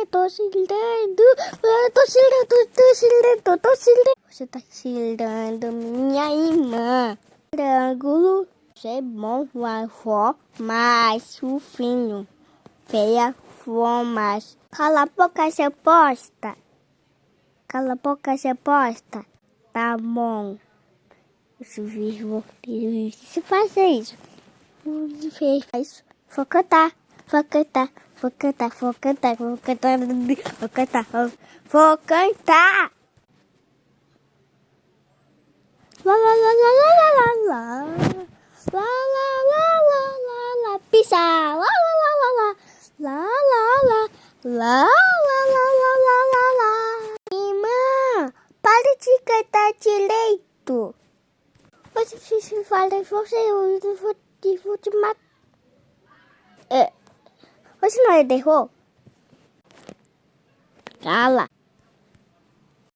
tô xingando, eu tô xingando, tô xingando, tô xingando. Você tá xingando minha irmã. Triângulo, você é bom, avó, mas o filho, feia, formas. Cala a boca, você posta. Cala a boca, você posta. Tá bom. Se fazer isso. Faz. Vou cantar. Vou cantar. Vou cantar. Vou cantar. Vou cantar. Vou cantar. Vou cantar. La la la la la la la. La la la la la la. Pisa. La la la la la. La la la. La la la la la la la. Irmã, para de cantar direito. Você fala, eu vou te matar. Você não errou? Cala.